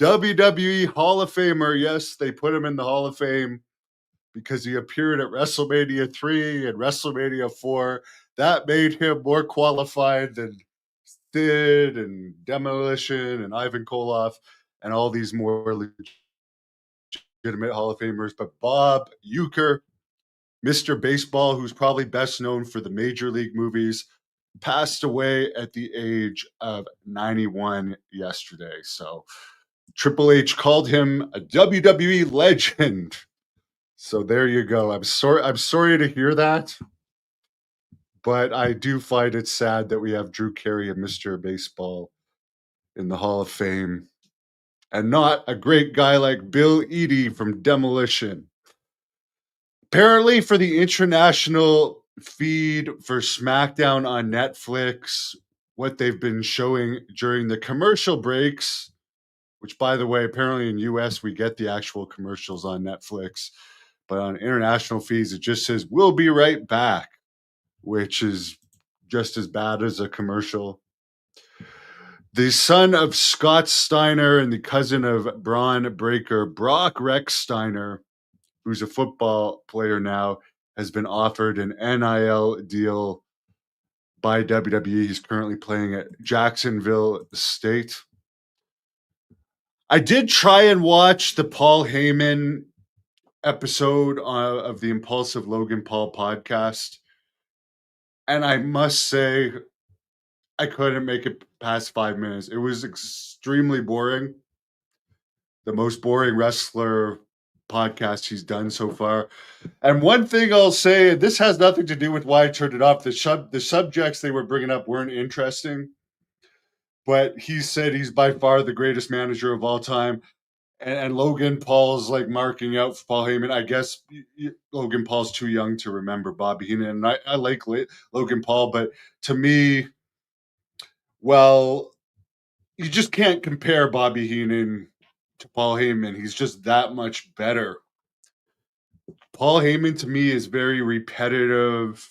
WWE Hall of Famer. Yes, they put him in the Hall of Fame because he appeared at WrestleMania 3 and WrestleMania 4. That made him more qualified than Sid and Demolition and Ivan Koloff and all these more legitimate Hall of Famers. But Bob Uecker, Mr. Baseball, who's probably best known for the Major League movies, passed away at the age of 91 yesterday. So Triple H called him a WWE legend. So there you go. I'm sorry to hear that, but I do find it sad that we have Drew Carey and Mr. Baseball in the Hall of Fame and not a great guy like Bill Eadie from Demolition. Apparently, for the international feed for SmackDown on Netflix, what they've been showing during the commercial breaks, which, by the way, apparently in US, we get the actual commercials on Netflix, but on international feeds, it just says, "We'll be right back," which is just as bad as a commercial. The son of Scott Steiner and the cousin of Braun Breaker, Brock Rex Steiner, who's a football player now, has been offered an NIL deal by WWE. He's currently playing at Jacksonville State. I did try and watch the Paul Heyman episode of the Impulsive Logan Paul podcast, and I must say I couldn't make it past 5 minutes. It was extremely boring. The most boring wrestler podcast he's done so far. And one thing I'll say, this has nothing to do with why I turned it off. The subjects they were bringing up weren't interesting, but he said he's by far the greatest manager of all time. And Logan Paul's like marking out for Paul Heyman. I guess Logan Paul's too young to remember Bobby Heenan. And I like Logan Paul, but to me, well, you just can't compare Bobby Heenan to Paul Heyman. He's just that much better. Paul Heyman to me is very repetitive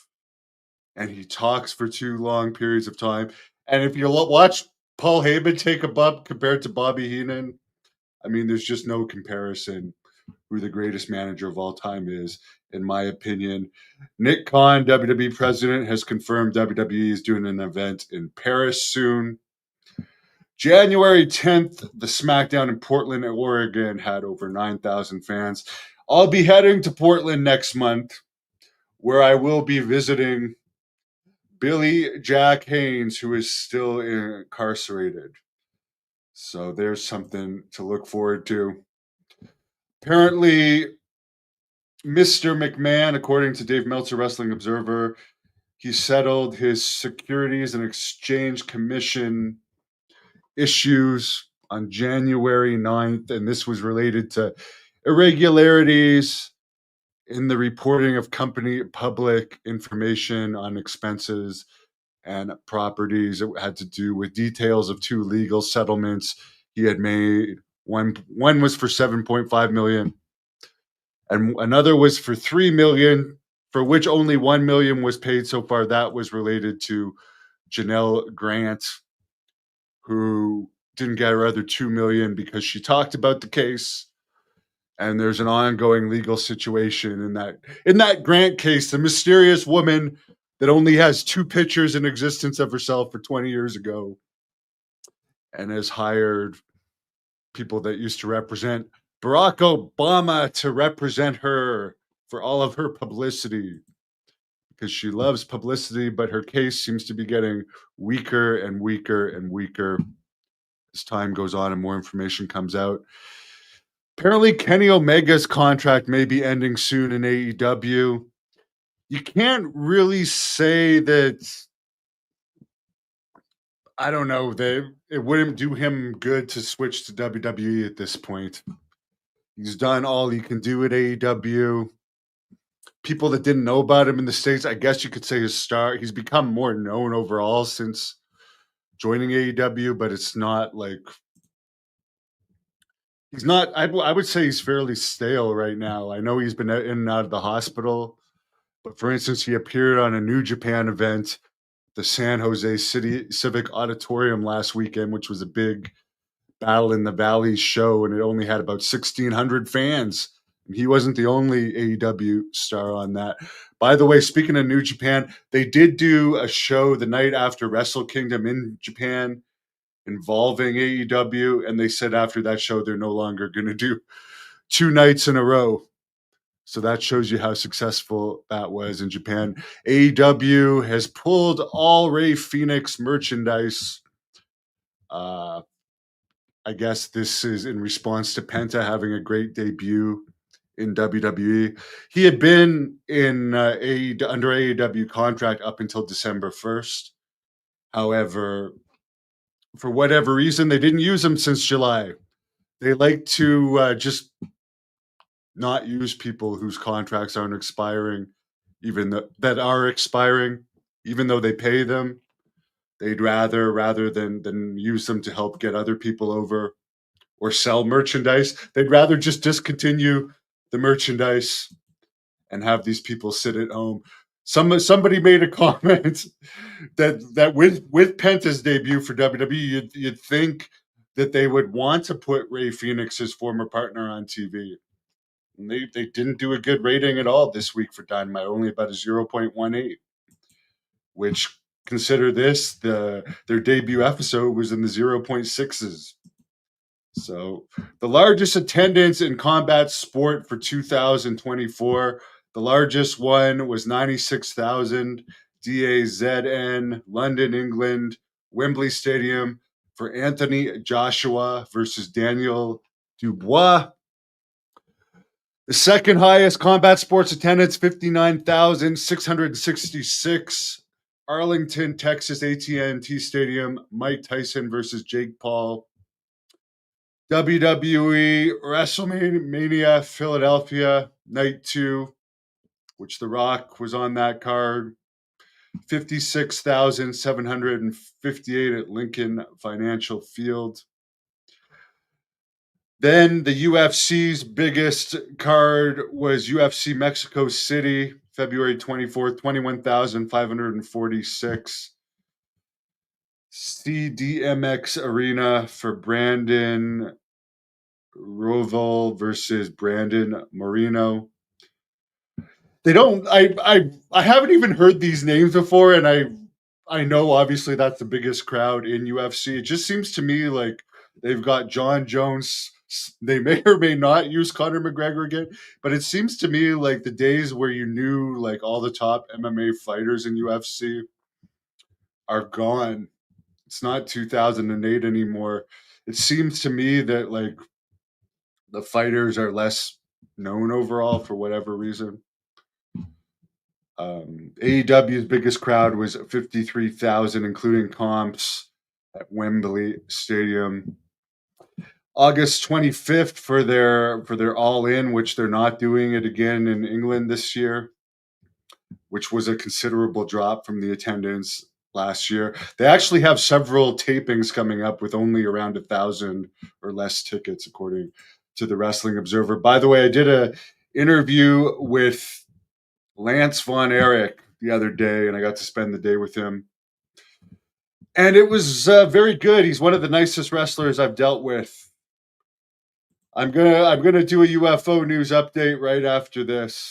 and he talks for too long periods of time. And if you watch Paul Heyman take a bump compared to Bobby Heenan, I mean, there's just no comparison who the greatest manager of all time is, in my opinion. Nick Khan, WWE president, has confirmed WWE is doing an event in Paris soon. January 10th, the SmackDown in Portland, Oregon had over 9,000 fans. I'll be heading to Portland next month, where I will be visiting Billy Jack Haynes, who is still incarcerated. So there's something to look forward to. Apparently, Mr. McMahon, according to Dave Meltzer, Wrestling Observer, he settled his Securities and Exchange Commission issues on January 9th, and this was related to irregularities in the reporting of company public information on expenses and properties. It had to do with details of two legal settlements he had made. One was for $7.5 million, and another was for $3 million, for which only $1 million was paid so far. That was related to Janelle Grant, who didn't get her other $2 million because she talked about the case. And there's an ongoing legal situation in that Grant case, the mysterious woman that only has two pictures in existence of herself for 20 years ago and has hired people that used to represent Barack Obama to represent her for all of her publicity, because she loves publicity, but her case seems to be getting weaker and weaker and weaker as time goes on and more information comes out. Apparently, Kenny Omega's contract may be ending soon in AEW. You can't really say that, I don't know, it wouldn't do him good to switch to WWE at this point. He's done all he can do at AEW. People that didn't know about him in the States, I guess you could say he's become more known overall since joining AEW, but it's not like, he's not, I would say he's fairly stale right now. I know he's been in and out of the hospital, but for instance, he appeared on a New Japan event, the San Jose City Civic Auditorium last weekend, which was a big Battle in the Valley show, and it only had about 1,600 fans. He wasn't the only AEW star on that. By the way, speaking of New Japan, they did do a show the night after Wrestle Kingdom in Japan involving AEW, and they said after that show they're no longer going to do 2 nights in a row. So that shows you how successful that was in Japan. AEW has pulled all Rey Fenix merchandise. I guess this is in response to Penta having a great debut in WWE. He had been in under AEW contract up until December 1st. However, for whatever reason, they didn't use him since July. They like to just not use people whose contracts aren't expiring, that are expiring, even though they pay them. They'd rather than use them to help get other people over or sell merchandise, they'd rather just discontinue the merchandise and have these people sit at home. Somebody made a comment that with Penta's debut for WWE, you'd think that they would want to put Rey Fenix, his former partner, on TV. And they didn't do a good rating at all this week for Dynamite, only about a 0.18, which, consider this, their debut episode was in the 0.6s. So the largest attendance in combat sport for 2024, the largest one was 96,000, DAZN, London, England, Wembley Stadium for Anthony Joshua versus Daniel Dubois. The second highest combat sports attendance, 59,666, Arlington, Texas, AT&T Stadium, Mike Tyson versus Jake Paul. WWE WrestleMania Philadelphia Night 2, which The Rock was on that card, 56,758 at Lincoln Financial Field. Then the UFC's biggest card was UFC Mexico City, February 24th, 21,546. CDMX Arena for Brandon Roval versus Brandon Moreno. They don't. I haven't even heard these names before, and I know obviously that's the biggest crowd in UFC. It just seems to me like they've got John Jones. They may or may not use Conor McGregor again, but it seems to me like the days where you knew like all the top MMA fighters in UFC are gone. It's not 2008 anymore. It seems to me that like the fighters are less known overall for whatever reason. AEW's biggest crowd was 53,000, including comps at Wembley Stadium. August 25th for their All In, which they're not doing it again in England this year, which was a considerable drop from the attendance last year. They actually have several tapings coming up with only around 1,000 or less tickets, according to the Wrestling Observer. By the way, I did an interview with Lance Von Erich the other day, and I got to spend the day with him. And it was very good. He's one of the nicest wrestlers I've dealt with. I'm gonna do a UFO news update right after this.